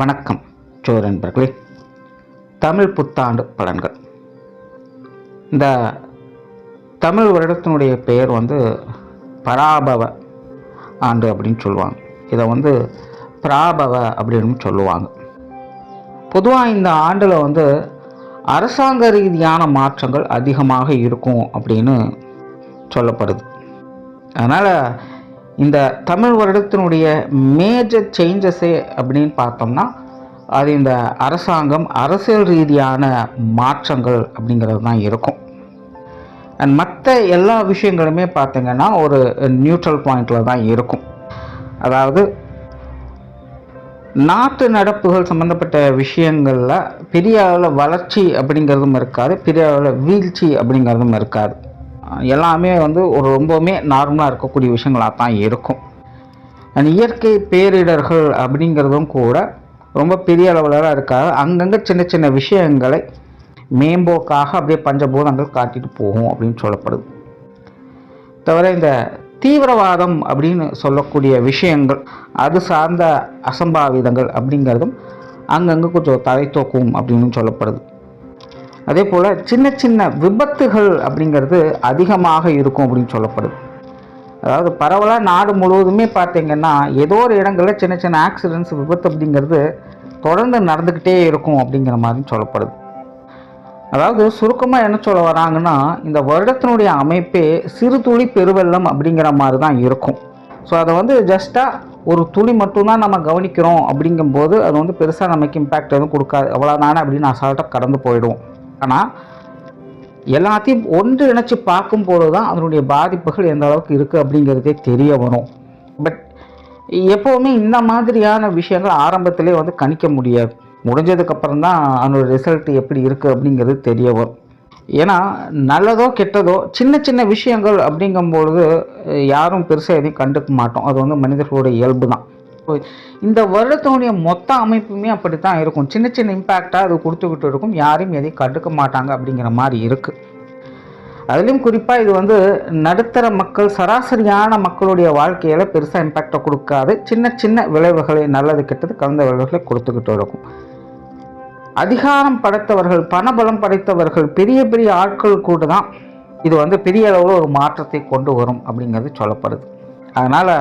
வணக்கம் நண்பர்களே. தமிழ் புத்தாண்டு பலன்கள். இந்த தமிழ் வருடத்தினுடைய பெயர் பராபவ ஆண்டு அப்படின்னு சொல்லுவாங்க. இதை பிராபவ அப்படின்னு சொல்லுவாங்க. பொதுவாக இந்த ஆண்டில் அரசாங்க ரீதியான மாற்றங்கள் அதிகமாக இருக்கும் அப்படின்னு சொல்லப்படுது. அதனால் இந்த தமிழ் வருடத்தினுடைய மேஜர் சேஞ்சஸே அப்படின்னு பார்த்தோம்னா அது இந்த அரசியல் ரீதியான மாற்றங்கள் அப்படிங்கிறது தான் இருக்கும். அண்ட் மற்ற எல்லா விஷயங்களுமே பார்த்திங்கன்னா ஒரு நியூட்ரல் பாயிண்டில் தான் இருக்கும். அதாவது நாட்டு நடப்புகள் சம்மந்தப்பட்ட விஷயங்களில் பெரிய அளவில் வளர்ச்சி அப்படிங்கிறதும் இருக்காது, பெரிய அளவில் வீழ்ச்சி அப்படிங்கிறதும் இருக்காது. எல்லாமே ஒரு ரொம்பவுமே நார்மலாக இருக்கக்கூடிய விஷயங்களாக தான் இருக்கும். அண்ட் இயற்கை பேரிடர்கள் அப்படிங்கிறதும் கூட ரொம்ப பெரிய அளவில் இருக்காது. அங்கங்கே சின்ன சின்ன விஷயங்களை மேம்போக்காக அப்படியே பஞ்சபூதங்கள் காட்டிட்டு போகும் அப்படின்னு சொல்லப்படுது. தவிர இந்த தீவிரவாதம் அப்படின்னு சொல்லக்கூடிய விஷயங்கள், அது சார்ந்த அசம்பாவிதங்கள் அப்படிங்கிறதும் அங்கங்கே கொஞ்சம் தலை தூக்கும் அப்படின்னு சொல்லப்படுது. அதே போல் சின்ன சின்ன விபத்துகள் அப்படிங்கிறது அதிகமாக இருக்கும் அப்படின்னு சொல்லப்படுது. அதாவது பரவலாக நாடு முழுவதுமே பார்த்திங்கன்னா ஏதோ ஒரு இடங்களில் சின்ன சின்ன ஆக்சிடென்ட்ஸ், விபத்து அப்படிங்கிறது தொடர்ந்து நடந்துக்கிட்டே இருக்கும் அப்படிங்கிற மாதிரி சொல்லப்படுது. அதாவது சுருக்கமாக என்ன சொல்ல வராங்கன்னா, இந்த வருடத்தினுடைய அமைப்பே சிறு துளி பெருவெள்ளம் அப்படிங்கிற மாதிரி தான் இருக்கும். ஸோ அதை ஜஸ்ட்டாக ஒரு துளி மட்டும்தான் நம்ம கவனிக்கிறோம் அப்படிங்கும்போது அது பெருசாக நமக்கு இம்பேக்ட் எதுவும் கொடுக்காது, அவ்வளோதானே அப்படின்னு அசால்ட்டாக கடந்து போயிடுவோம். ஆனால் எல்லாத்தையும் ஒன்று இணைச்சி பார்க்கும்போது தான் அதனுடைய பாதிப்புகள் எந்த அளவுக்கு இருக்குது அப்படிங்கிறதே தெரிய வரும். பட் எப்போவுமே இந்த மாதிரியான விஷயங்கள் ஆரம்பத்திலே கணிக்க முடியாது. முடிஞ்சதுக்கப்புறம் தான் அதனோட ரிசல்ட் எப்படி இருக்குது அப்படிங்கிறது தெரிய வரும். ஏன்னா நல்லதோ கெட்டதோ சின்ன சின்ன விஷயங்கள் அப்படிங்கும்பொழுது யாரும் பெருசாக எதையும் கண்டுக்க மாட்டோம். அது மனிதர்களுடைய இயல்பு தான். இந்த வருடத்தினுடைய மொத்த அமைப்புமே அப்படி தான் இருக்கும். சின்ன சின்ன இம்பேக்டாக அது கொடுத்துக்கிட்டு இருக்கும், யாரையும் எதையும் கண்டுக்க மாட்டாங்க அப்படிங்கிற மாதிரி இருக்குது. அதுலேயும் குறிப்பாக இது நடுத்தர மக்கள், சராசரியான மக்களுடைய வாழ்க்கையில் பெருசாக இம்பேக்டை கொடுக்காது. சின்ன சின்ன விளைவுகளை, நல்லது கெட்டது கலந்த விளைவுகளை கொடுத்துக்கிட்டு இருக்கும். அதிகாரம் படைத்தவர்கள், பணபலம் படைத்தவர்கள், பெரிய பெரிய ஆட்கள் கூட தான் இது பெரிய அளவில் ஒரு மாற்றத்தை கொண்டு வரும் அப்படிங்கிறது சொல்லப்படுது. அதனால்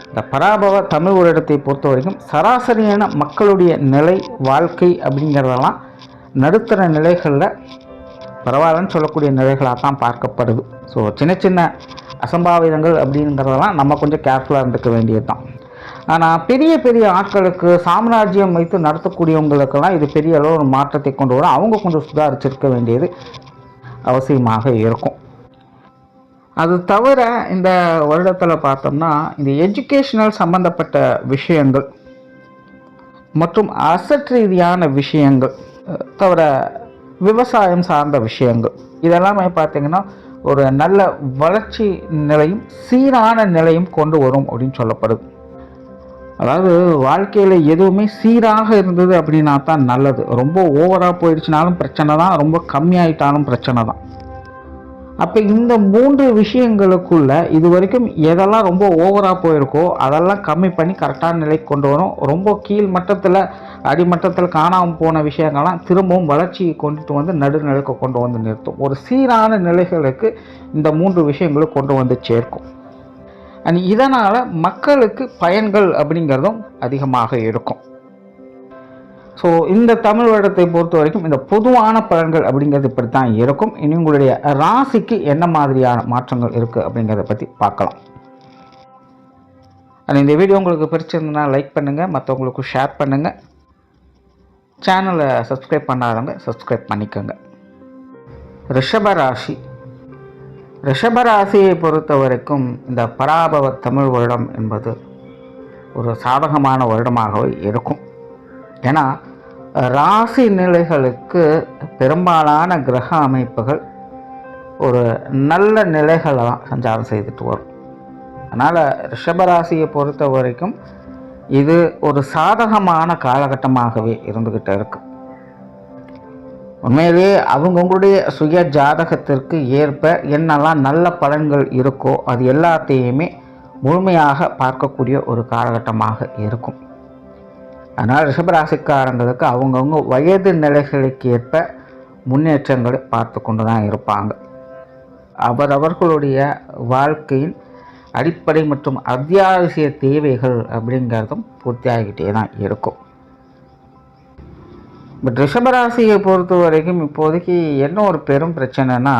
இந்த பராபவ தமிழ் வருடத்தை பொறுத்த வரைக்கும் சராசரியான மக்களுடைய நிலை, வாழ்க்கை அப்படிங்கிறதெல்லாம் நடுத்தர நிலைகளில் பரவாயில்லன்னு சொல்லக்கூடிய நிலைகளாக தான் பார்க்கப்படுது. ஸோ சின்ன சின்ன அசம்பாவிதங்கள் அப்படிங்கிறதெல்லாம் நம்ம கொஞ்சம் கேர்ஃபுல்லாக இருந்துக்க வேண்டியது தான். ஆனால் பெரிய பெரிய ஆட்களுக்கு, சாம்ராஜ்யம் வைத்து நடத்தக்கூடியவங்களுக்கெல்லாம் இது பெரிய அளவு ஒரு மாற்றத்தை கொண்டு வரும். அவங்க கொஞ்சம் சுதாரிச்சிருக்க வேண்டியது அவசியமாக இருக்கும். அது தவிர இந்த வருடத்தில் பார்த்தோம்னா இந்த எஜுகேஷனல் சம்பந்தப்பட்ட விஷயங்கள் மற்றும் அசட் ரீதியான விஷயங்கள், தவிர விவசாயம் சார்ந்த விஷயங்கள், இதெல்லாமே பார்த்திங்கன்னா ஒரு நல்ல வளர்ச்சி நிலையும் சீரான நிலையும் கொண்டு வரும் அப்படின்னு சொல்லப்படுது. அதாவது வாழ்க்கையில் எதுவுமே சீராக இருந்தது அப்படின்னா தான் நல்லது. ரொம்ப ஓவராக போயிடுச்சுனாலும் பிரச்சனை தான், ரொம்ப கம்மியாயிட்டாலும் பிரச்சனை தான். அப்போ இந்த 3 விஷயங்களுக்குள்ள இது வரைக்கும் எதெல்லாம் ரொம்ப ஓவராக போயிருக்கோ அதெல்லாம் கம்மி பண்ணி கரெக்டான நிலைக்கு கொண்டு வரும். ரொம்ப கீழ் மட்டத்தில், அடிமட்டத்தில் காணாமல் போன விஷயங்கள்லாம் திரும்பவும் வளர்ச்சியை கொண்டுட்டு நடுநிலைக்கு கொண்டு நிறுத்தும். ஒரு சீரான நிலைகளுக்கு இந்த 3 விஷயங்களும் கொண்டு சேர்க்கும். அண்ட் இதனால் மக்களுக்கு பயன்கள் அப்படிங்கிறதும் அதிகமாக இருக்கும். ஸோ இந்த தமிழ் வருடத்தை பொறுத்த வரைக்கும் இந்த பொதுவான பலன்கள் அப்படிங்கிறது இப்படி தான் இருக்கும். இனி உங்களுடைய ராசிக்கு என்ன மாதிரியான மாற்றங்கள் இருக்குது அப்படிங்கிறத பற்றி பார்க்கலாம். அண்ட் இந்த வீடியோ உங்களுக்கு பிடிச்சிருந்ததுன்னா லைக் பண்ணுங்கள், மற்றவங்களுக்கு ஷேர் பண்ணுங்கள். சேனலை சப்ஸ்கிரைப் பண்ணாதவங்க சப்ஸ்கிரைப் பண்ணிக்கோங்க. ரிஷபராசியை பொறுத்த வரைக்கும் இந்த பராபவ தமிழ் வருடம் என்பது ஒரு சாதகமான வருடமாகவே இருக்கும். ஏன்னா ராசி நிலைகளுக்கு பெரும்பாலான கிரக அமைப்புகள் ஒரு நல்ல நிலைகளை தான் சஞ்சாரம் செய்துட்டு வரும். அதனால் ரிஷபராசியை பொறுத்த வரைக்கும் இது ஒரு சாதகமான காலகட்டமாகவே இருந்துக்கிட்டு இருக்கு. உண்மையிலேயே அவங்கவுங்களுடைய சுய ஜாதகத்திற்கு ஏற்ப என்னெல்லாம் நல்ல பலன்கள் இருக்கோ அது எல்லாத்தையுமே முழுமையாக பார்க்கக்கூடிய ஒரு காலகட்டமாக இருக்கும். அதனால் ரிஷபராசிக்காரங்களுக்கு அவங்கவுங்க வயது நிலைகளுக்கு ஏற்ப முன்னேற்றங்களை பார்த்து கொண்டு தான் இருப்பாங்க. அவரவர்களுடைய வாழ்க்கையின் அடிப்படை மற்றும் அத்தியாவசிய தேவைகள் அப்படிங்கிறதும் பூர்த்தியாகிட்டே தான் இருக்கும். பட் ரிஷபராசியை பொறுத்த வரைக்கும் இப்போதைக்கு என்ன ஒரு பெரும் பிரச்சனைனா,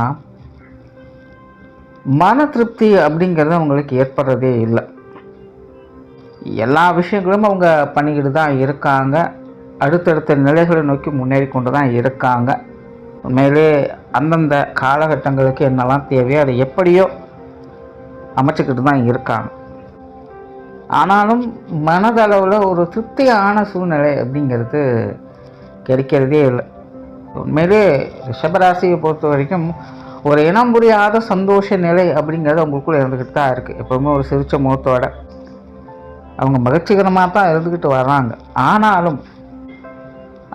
மன திருப்தி அப்படிங்கிறது அவங்களுக்கு ஏற்படுறதே இல்லை. எல்லா விஷயங்களும் அவங்க பண்ணிக்கிட்டு தான் இருக்காங்க. அடுத்தடுத்த நிலைகளை நோக்கி முன்னேறி கொண்டு தான் இருக்காங்க. உண்மையிலே அந்தந்த காலகட்டங்களுக்கு என்னெல்லாம் தேவையோ அதை எப்படியோ அமைச்சிக்கிட்டு தான் இருக்காங்க. ஆனாலும் மனதளவில் ஒரு திருப்தியான சூழ்நிலை அப்படிங்கிறது கிடைக்கிறதே இல்லை. உண்மையிலே ரிஷபராசியை பொறுத்த வரைக்கும் ஒரு இனம் புரியாத சந்தோஷ நிலை அப்படிங்கிறது அவங்களுக்குள்ளே இருந்துக்கிட்டு தான் இருக்குது. எப்போவுமே ஒரு சிரிச்ச முகத்தோட அவங்க மகிழ்ச்சிகரமாக தான் இருந்துக்கிட்டு வர்றாங்க.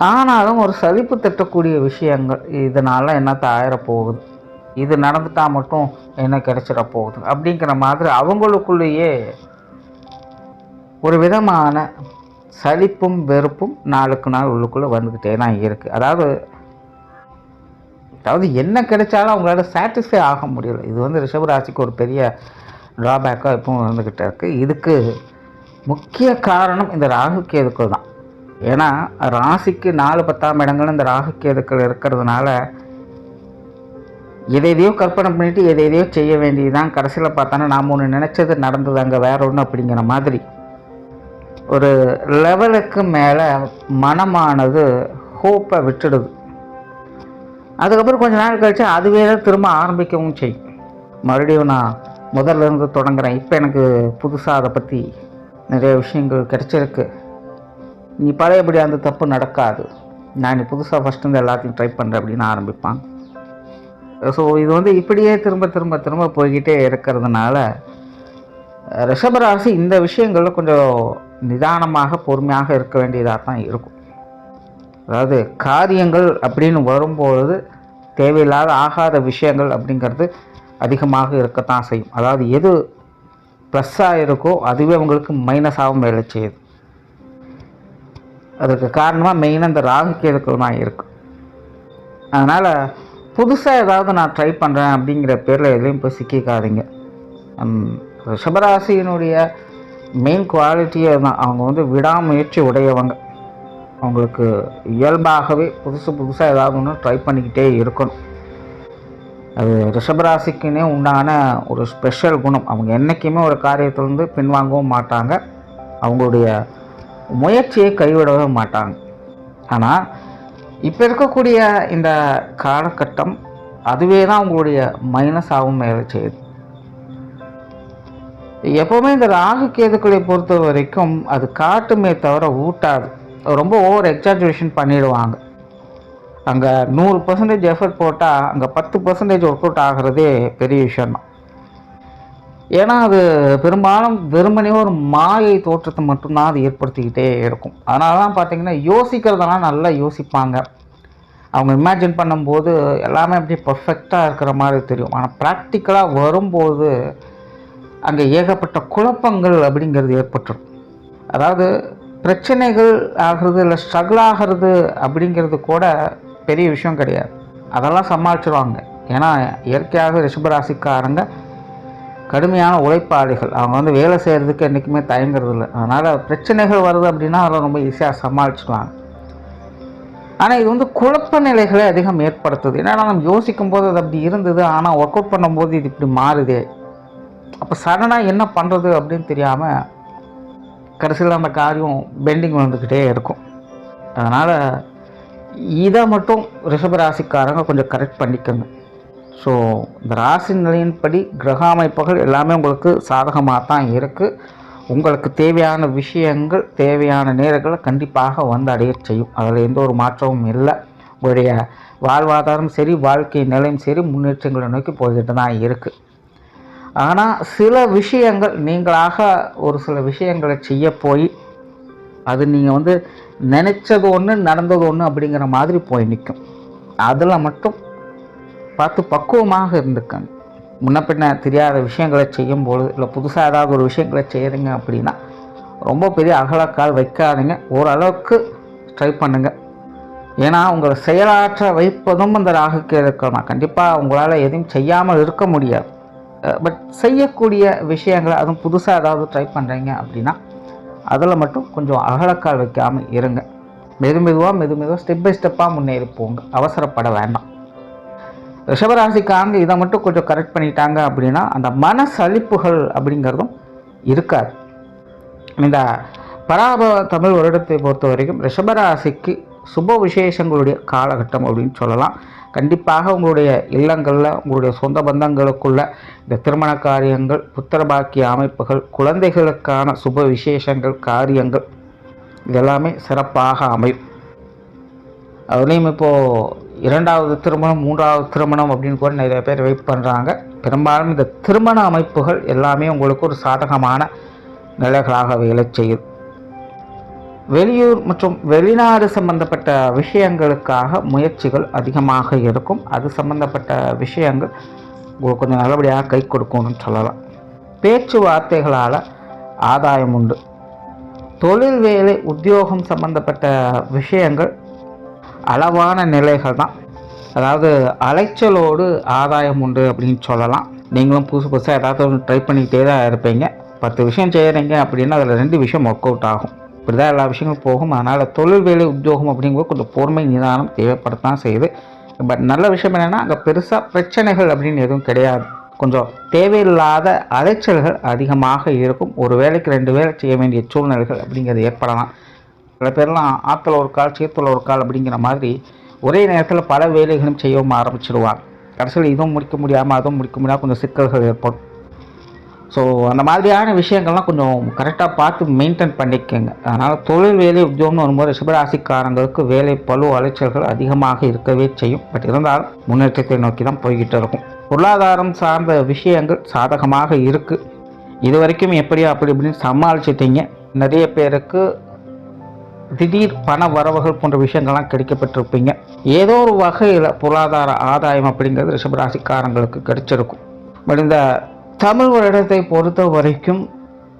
ஆனாலும் ஒரு சலிப்பு தட்டக்கூடிய விஷயங்கள், இதனால் என்னத்தை ஆயிரப்போகுது, இது நடந்துட்டால் மட்டும் என்ன கிடைச்சிட போகுது அப்படிங்கிற மாதிரி அவங்களுக்குள்ளேயே ஒரு விதமான சலிப்பும் வெறுப்பும் நாளுக்கு நாள் உள்ளுக்குள்ளே வந்துக்கிட்டே தான் இருக்குது. அதாவது என்ன கிடைச்சாலும் அவங்களால சாட்டிஸ்ஃபை ஆக முடியல. இது ரிஷபராசிக்கு ஒரு பெரிய ட்ராபேக்காக இப்பவும் இருந்துக்கிட்டே இருக்குது. இதுக்கு முக்கிய காரணம் இந்த ராகு கேதுக்கள் தான். ஏன்னா ராசிக்கு 4, 10ஆம் இடங்கள் இந்த ராகு கேதுக்கள் இருக்கிறதுனால எதையோ கற்பனை பண்ணிவிட்டு எதையோ செய்ய வேண்டியதுதான். கடைசியில் பார்த்தானா நாம் ஒன்று நினச்சது நடந்தது அங்கே வேற ஒன்று அப்படிங்கிற மாதிரி ஒரு லெவலுக்கு மேலே மனமானது ஹோப்பை விட்டுடுது. அதுக்கப்புறம் கொஞ்ச நாள் கழிச்சு அதுவே திரும்ப ஆரம்பிக்கவும் செய்யும். மறுபடியும் நான் முதல்ல இருந்து தொடங்குறேன், இப்போ எனக்கு புதுசாக அதை பற்றி நிறைய விஷயங்கள் கிடைச்சிருக்கு, நீ பழையபடி அந்த தப்பு நடக்காது, நான் புதுசாக ஃபஸ்ட்டு இருந்து எல்லாத்தையும் ட்ரை பண்ணுறேன் அப்படின்னு ஆரம்பிப்பாங்க. ஸோ இது இப்படியே திரும்ப திரும்ப திரும்ப போய்கிட்டே இருக்கிறதுனால ரிஷபராசி இந்த விஷயங்களில் கொஞ்சம் நிதானமாக பொறுமையாக இருக்க வேண்டியதாக தான் இருக்கும். அதாவது காரியங்கள் அப்படின்னு வரும்பொழுது தேவையில்லாத ஆகாத விஷயங்கள் அப்படிங்கிறது அதிகமாக இருக்கத்தான் செய்யும். அதாவது எது ப்ளஸ்ஸாக இருக்கோ அதுவே உங்களுக்கு மைனஸாகவும் வேலை செய்யுது. அதுக்கு காரணமாக மெயினாக இந்த ராகு கேதுக்கள் தான் இருக்குது. அதனால் புதுசாக ஏதாவது நான் ட்ரை பண்ணுறேன் அப்படிங்கிற பேரில் எதுலையும் போய் சிக்கிக்காதீங்க. ரிஷபராசியினுடைய மெயின் குவாலிட்டியே தான், அவங்க விடாமுயற்சி உடையவங்க. அவங்களுக்கு இயல்பாகவே புதுசாக ஏதாவது ஒன்று ட்ரை பண்ணிக்கிட்டே இருக்கணும். அது ரிஷபராசிக்குன்னே உண்டான ஒரு ஸ்பெஷல் குணம். அவங்க என்றைக்குமே ஒரு காரியத்திலேருந்து பின்வாங்கவும் மாட்டாங்க, அவங்களுடைய முயற்சியை கைவிடவே மாட்டாங்க. ஆனால் இப்போ இருக்கக்கூடிய இந்த காலகட்டம் அதுவே தான் அவங்களுடைய மைனஸாகவும் வேலை செய்யுது. எப்போவுமே இந்த ராகு கேதுக்களை பொறுத்த வரைக்கும் அது காட்டுமே தவிர ஊட்டாது. ரொம்ப ஓவர் எக்ஸாஜுரேஷன் பண்ணிடுவாங்க. அங்கே 100% எஃபர்ட் போட்டால் அங்கே 10% ஒர்க் அவுட் ஆகிறதே பெரிய விஷயம்தான். ஏன்னா அது பெரும்பாலும் வெறுமனே ஒரு மாயை தோற்றத்தை மட்டும்தான் அது ஏற்படுத்திக்கிட்டே இருக்கும். அதனால தான் பார்த்திங்கன்னா யோசிக்கிறதெல்லாம் நல்லா யோசிப்பாங்க. அவங்க இமேஜின் பண்ணும்போது எல்லாமே அப்படி பர்ஃபெக்டாக இருக்கிற மாதிரி தெரியும். ஆனால் ப்ராக்டிக்கலாக வரும்போது அங்கே ஏகப்பட்ட குழப்பங்கள் அப்படிங்கிறது ஏற்பட்டுரும். அதாவது பிரச்சனைகள் ஆகிறது இல்லை ஸ்ட்ரகிள் ஆகிறது அப்படிங்கிறது கூட பெரிய விஷயம் கிடையாது, அதெல்லாம் சமாளிச்சிருவாங்க. ஏன்னா இயற்கையாக ரிஷபராசிக்காரங்க கடுமையான உழைப்பாளிகள். அவங்க வேலை செய்கிறதுக்கு என்றைக்குமே தயங்குறது இல்லை. அதனால் பிரச்சனைகள் வருது அப்படின்னா அதெல்லாம் ரொம்ப ஈஸியாக சமாளிச்சுடுவாங்க. ஆனால் இது குழப்ப நிலைகளை அதிகம் ஏற்படுத்துது. ஏன்னா நம்ம யோசிக்கும் போது அது அப்படி இருந்தது, ஆனால் ஒர்க் அவுட் பண்ணும்போது இது இப்படி மாறுதே, அப்போ சடனாக என்ன பண்ணுறது அப்படின்னு தெரியாமல் கடைசியில் அந்த காரியம் பெண்டிங் வந்துக்கிட்டே இருக்கும். அதனால் இதை மட்டும் ரிஷபராசிக்காரங்க கொஞ்சம் கரெக்ட் பண்ணிக்கோங்க. ஸோ இந்த ராசி நிலையின்படி கிரக அமைப்புகள் எல்லாமே உங்களுக்கு சாதகமாக தான் இருக்குது. உங்களுக்கு தேவையான விஷயங்கள் தேவையான நேரங்களை கண்டிப்பாக அடைய செய்யும். அதில் எந்த ஒரு மாற்றமும் இல்லை. உங்களுடைய வாழ்வாதாரம் சரி, வாழ்க்கை நிலையும் சரி, முன்னேற்றங்களை நோக்கி போய்கிட்டு தான் இருக்குது. ஆனால் சில விஷயங்கள் நீங்களாக ஒரு சில விஷயங்களை செய்ய போய் அது நீங்கள் நினச்சது ஒன்று நடந்தது ஒன்று அப்படிங்கிற மாதிரி போய் நிற்கும். அதில் மட்டும் பார்த்து பக்குவமாக இருந்துக்கங்க. முன்ன பின்ன தெரியாத விஷயங்களை செய்யும்போது இல்லை புதுசாக ஏதாவது ஒரு விஷயங்களை செய்கிறீங்க அப்படின்னா ரொம்ப பெரிய அகலக்கால் வைக்காதீங்க, ஓரளவுக்கு ட்ரை பண்ணுங்கள். ஏன்னா உங்களை செயலாற்ற வைப்பதும் அந்த ராகுக்கு இருக்கலாம். கண்டிப்பாக உங்களால் எதையும் செய்யாமல் இருக்க முடியாது. பட் செய்யக்கூடிய விஷயங்களை அதுவும் புதுசாக ஏதாவது ட்ரை பண்ணுறீங்க அப்படின்னா அதில் மட்டும் கொஞ்சம் அகலக்கால் வைக்காமல் இருங்க. மெதுமெதுவாக ஸ்டெப் பை ஸ்டெப்பாக முன்னேறி போங்க, அவசரப்பட வேண்டாம். ரிஷபராசிக்காரங்க இதை மட்டும் கொஞ்சம் கரெக்ட் பண்ணிட்டாங்க அப்படின்னா அந்த மன சலிப்புகள் அப்படிங்கிறதும் இருக்காது. இந்த பராபவ தமிழ் வருடத்தை பொறுத்த வரைக்கும் ரிஷபராசிக்கு சுப விசேஷங்களுடைய காலகட்டம் அப்படின்னு சொல்லலாம். கண்டிப்பாக உங்களுடைய இல்லங்களில் உங்களுடைய சொந்த பந்தங்களுக்குள்ள இந்த திருமண காரியங்கள், புத்திர பாக்கிய அமைப்புகள், குழந்தைகளுக்கான சுப விசேஷங்கள், காரியங்கள் இதெல்லாமே சிறப்பாக அமையும். அதுலேயும் இப்போது 2வது திருமணம், 3வது திருமணம் அப்படின்னு கூட நிறைய பேர் வெயிட் பண்ணுறாங்க. பெரும்பாலும் இந்த திருமண அமைப்புகள் எல்லாமே உங்களுக்கு ஒரு சாதகமான நிலைகளாக வேலை செய்யுது. வெளியூர் மற்றும் வெளிநாடு சம்பந்தப்பட்ட விஷயங்களுக்காக முயற்சிகள் அதிகமாக இருக்கும். அது சம்பந்தப்பட்ட விஷயங்கள் உங்களுக்கு கொஞ்சம் நல்லபடியாக கை கொடுக்கணும்னு சொல்லலாம். பேச்சுவார்த்தைகளால் ஆதாயம் உண்டு. தொழில், வேலை, உத்தியோகம் சம்பந்தப்பட்ட விஷயங்கள் அளவான நிலைகள் தான். அதாவது அலைச்சலோடு ஆதாயம் உண்டு அப்படின்னு சொல்லலாம். நீங்களும் புதுசாக ஏதாவது ஒன்று ட்ரை பண்ணிக்கிட்டே தான் இருப்பீங்க. 10 விஷயம் செய்கிறீங்க அப்படின்னா அதில் 2 விஷயம் ஒர்க் அவுட் ஆகும். இப்படி தான் எல்லா விஷயங்களும் போகும். அதனால் தொழில், வேலை, உத்தியோகம் அப்படிங்கும்போது கொஞ்சம் பொறுமை நிதானம் தேவைப்படத்தான் செய்யுது. பட் நல்ல விஷயம் என்னென்னா அங்கே பெருசாக பிரச்சனைகள் அப்படின்னு எதுவும் கிடையாது. கொஞ்சம் தேவையில்லாத அலைச்சல்கள் அதிகமாக இருக்கும். ஒரு வேலைக்கு 2 வேலை செய்ய வேண்டிய சூழ்நிலைகள் அப்படிங்கிறது ஏற்படலாம். சில பேர்லாம் ஆற்றுல ஒரு கால் சேத்துல ஒரு கால் அப்படிங்கிற மாதிரி ஒரே நேரத்தில் பல வேலைகளும் செய்யவும் ஆரம்பிச்சிடுவாங்க. கடைசியில் இதுவும் முடிக்க முடியாமல் அதுவும் முடிக்க முடியாமல் கொஞ்சம் சிக்கல்கள் ஏற்படும். ஸோ அந்த மாதிரியான விஷயங்கள்லாம் கொஞ்சம் கரெக்டாக பார்த்து மெயின்டைன் பண்ணிக்கோங்க. அதனால் தொழில், வேலை, உத்தியோகம்னு வரும்போது ரிஷபராசிக்காரங்களுக்கு வேலை பளு அலைச்சல்கள் அதிகமாக இருக்கவே செய்யும். பட் இருந்தாலும் முன்னேற்றத்தை நோக்கி தான் போய்கிட்டு இருக்கும். பொருளாதாரம் சார்ந்த விஷயங்கள் சாதகமாக இருக்குது. இது வரைக்கும் எப்படியோ அப்படி இப்படின்னு சமாளிச்சிட்டிங்க. நிறைய பேருக்கு திடீர் பண வரவுகள் போன்ற விஷயங்கள்லாம் கிடைக்கப்பட்டிருப்பீங்க. ஏதோ ஒரு வகையில் பொருளாதார ஆதாயம் அப்படிங்கிறது ரிஷபராசிக்காரங்களுக்கு கிடைச்சிருக்கும். பட் இந்த தமிழ் வருடத்தை பொறுத்த வரைக்கும்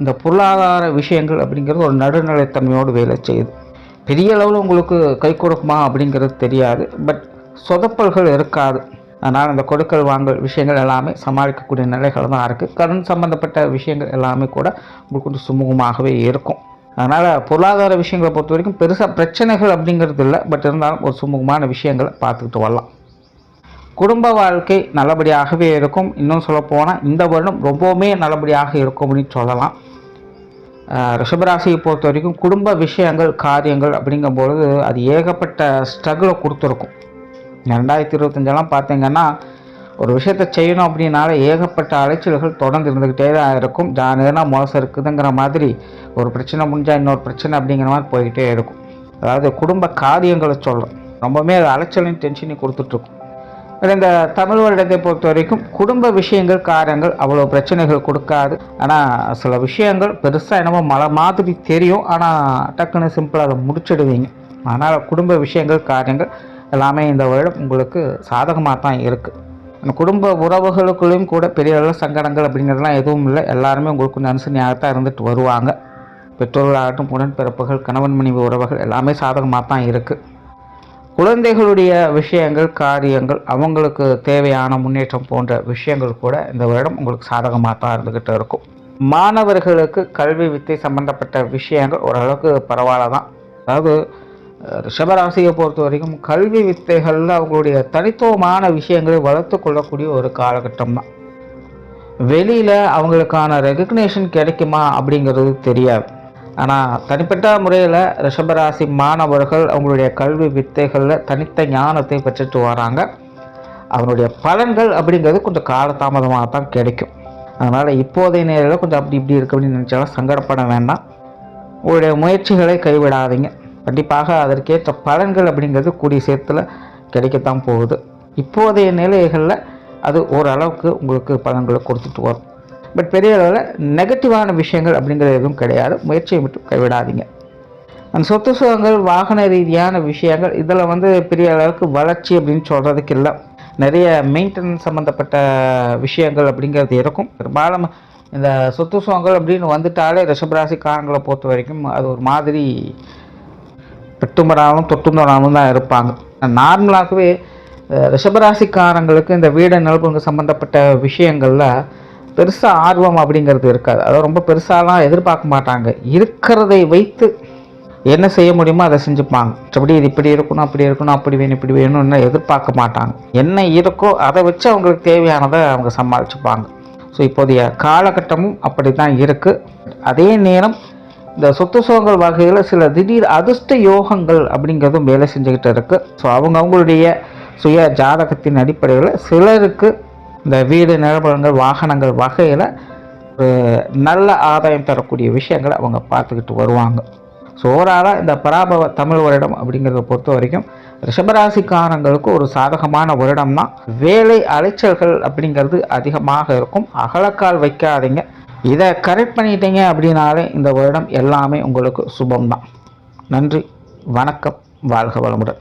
இந்த பொருளாதார விஷயங்கள் அப்படிங்கிறது ஒரு நடுநிலைத்தன்மையோடு வேலை செய்யுது. பெரிய அளவில் உங்களுக்கு கை கொடுக்குமா அப்படிங்கிறது தெரியாது. பட் சொதப்பல்கள் இருக்காது. அதனால் இந்த கொடுக்கல் வாங்கல் விஷயங்கள் எல்லாமே சமாளிக்கக்கூடிய நிலைகள் தான் இருக்குது. கடன் சம்பந்தப்பட்ட விஷயங்கள் எல்லாமே கூட உங்களுக்கு கொஞ்சம் சுமூகமாகவே இருக்கும். அதனால் பொருளாதார விஷயங்களை பொறுத்த வரைக்கும் பெருசாக பிரச்சனைகள் அப்படிங்கிறது இல்லை. பட் இருந்தாலும் ஒரு சுமூகமான விஷயங்களை பார்த்துக்கிட்டு வரலாம். குடும்ப வாழ்க்கை நல்லபடியாகவே இருக்கும். இன்னும் சொல்லப்போனால் இந்த வருடம் ரொம்பவுமே நல்லபடியாக இருக்கும் அப்படின்னு சொல்லலாம். ரிஷபராசியை பொறுத்த வரைக்கும் குடும்ப விஷயங்கள், காரியங்கள் அப்படிங்கும்பொழுது அது ஏகப்பட்ட ஸ்ட்ரகிளை கொடுத்துருக்கும். 2025 பார்த்தீங்கன்னா ஒரு விஷயத்தை செய்யணும் அப்படின்னால ஏகப்பட்ட அலைச்சல்கள் தொடர்ந்து இருந்துக்கிட்டே தான் இருக்கும். ஜானேனா மோசம் இருக்குதுங்கிற மாதிரி ஒரு பிரச்சனை முடிஞ்சால் இன்னொரு பிரச்சனை அப்படிங்கிற மாதிரி போய்கிட்டே இருக்கும். அதாவது குடும்ப காரியங்களை சொல்கிறோம். ரொம்பவுமே அது அலைச்சலையும் டென்ஷனையும் கொடுத்துட்ருக்கும். இந்த தமிழ் வருடத்தை பொறுத்த வரைக்கும் குடும்ப விஷயங்கள், காரியங்கள் அவ்வளோ பிரச்சனைகள் கொடுக்காது. ஆனால் சில விஷயங்கள் பெருசாக என்னமோ மழை மாதிரி தெரியும். ஆனால் டக்குன்னு சிம்பிளாக அதை முடிச்சிடுவீங்க. அதனால் குடும்ப விஷயங்கள், காரியங்கள் எல்லாமே இந்த வருடம் உங்களுக்கு சாதகமாக தான் இருக்குது. அந்த குடும்ப உறவுகளுக்குள்ளேயும் கூட பெரிய அளவில் சங்கடங்கள் அப்படிங்கிறதுலாம் எதுவும் இல்லை. எல்லாருமே உங்களுக்கு கொஞ்சம் அனுசரணையாகத்தான் இருந்துட்டு வருவாங்க. பெற்றோர்களாகட்டும், உடன்பிறப்புகள், கணவன் மனைவி உறவுகள் எல்லாமே சாதகமாக தான் இருக்குது. குழந்தைகளுடைய விஷயங்கள், காரியங்கள், அவங்களுக்கு தேவையான முன்னேற்றம் போன்ற விஷயங்கள் கூட இந்த வருடம் உங்களுக்கு சாதகமாக தான் இருந்துக்கிட்டு இருக்கும். மாணவர்களுக்கு கல்வி வித்தை சம்பந்தப்பட்ட விஷயங்கள் ஓரளவுக்கு பரவாயில்ல தான். அதாவது ரிஷபராசியை பொறுத்த வரைக்கும் கல்வி வித்தைகளில் அவங்களுடைய தனித்துவமான விஷயங்களை வளர்த்து கொள்ளக்கூடிய ஒரு காலகட்டம் தான். வெளியில் அவங்களுக்கான ரெகக்னேஷன் கிடைக்குமா அப்படிங்கிறது தெரியாது. ஆனால் தனிப்பட்ட முறையில் ரிஷபராசி மாணவர்கள் அவங்களுடைய கல்வி வித்தைகளில் தனித்த ஞானத்தை பெற்றுட்டு வராங்க. அவங்களுடைய பலன்கள் அப்படிங்கிறது கொஞ்சம் காலதாமதமாக தான் கிடைக்கும். அதனால் இப்போதைய நேரில் கொஞ்சம் அப்படி இப்படி இருக்கு அப்படின்னு நினச்சாலும் சங்கடப்பட வேண்டாம். உங்களுடைய முயற்சிகளை கைவிடாதீங்க. கண்டிப்பாக அதற்கேற்ற பலன்கள் அப்படிங்கிறது கூடிய சேர்த்துல கிடைக்கத்தான் போகுது. இப்போதைய நிலைகளில் அது ஓரளவுக்கு உங்களுக்கு பலன்களை கொடுத்துட்டு வரும். பட் பெரிய அளவில் நெகட்டிவான விஷயங்கள் அப்படிங்கிறது எதுவும் கிடையாது. முயற்சியை மட்டும் கைவிடாதீங்க. அந்த சொத்து சுகங்கள், வாகன ரீதியான விஷயங்கள் இதில் பெரிய அளவுக்கு வளர்ச்சி அப்படின்னு சொல்கிறதுக்கு இல்லை. நிறைய மெயின்டெனன்ஸ் சம்மந்தப்பட்ட விஷயங்கள் அப்படிங்கிறது இருக்கும். பெரும்பாலும் இந்த சொத்து சுகங்கள் அப்படின்னு வந்துட்டாலே ரிஷபராசிக்காரங்களை பொறுத்த வரைக்கும் அது ஒரு மாதிரி பெட்டும்படாலும் தொட்டும்படாலும் தான் இருப்பாங்க. நார்மலாகவே ரிஷபராசிக்காரங்களுக்கு இந்த வீடு நிலப்புங்க சம்மந்தப்பட்ட விஷயங்களில் பெருசாக ஆர்வம் அப்படிங்கிறது இருக்காது. அதை ரொம்ப பெருசாலாம் எதிர்பார்க்க மாட்டாங்க. இருக்கிறதை வைத்து என்ன செய்ய முடியுமோ அதை செஞ்சுப்பாங்க. மற்றபடி இது இப்படி இருக்கணும், அப்படி இருக்கணும், அப்படி வேணும், இப்படி வேணும்னு எதிர்பார்க்க மாட்டாங்க. என்ன இருக்கோ அதை வச்சு அவங்களுக்கு தேவையானதை அவங்க சமாளிச்சுப்பாங்க. ஸோ இப்போதைய காலகட்டமும் அப்படி தான் இருக்குது. அதே நேரம் இந்த சொத்து சுகங்கள் வகையில் சில திடீர் அதிர்ஷ்ட யோகங்கள் அப்படிங்கிறதும் வேலை செஞ்சுக்கிட்டு இருக்குது. ஸோ அவங்களுடைய சுய ஜாதகத்தின் அடிப்படையில் சிலருக்கு இந்த வீடு நிலபலங்கள் வாகனங்கள் வகையில் ஒரு நல்ல ஆதாயம் தரக்கூடிய விஷயங்களை அவங்க பார்த்துக்கிட்டு வருவாங்க. ஸோ ஓவராலாக இந்த பராபவ தமிழ் வருடம் அப்படிங்கிறத பொறுத்த வரைக்கும் ரிஷபராசிக்காரங்களுக்கு ஒரு சாதகமான வருடம் தான். வேலை அலைச்சல்கள் அப்படிங்கிறது அதிகமாக இருக்கும். அகலக்கால் வைக்காதீங்க. இதை கரெக்ட் பண்ணிட்டீங்க அப்படின்னாலே இந்த வருடம் எல்லாமே உங்களுக்கு சுபம்தான். நன்றி, வணக்கம், வாழ்க வளமுடன்.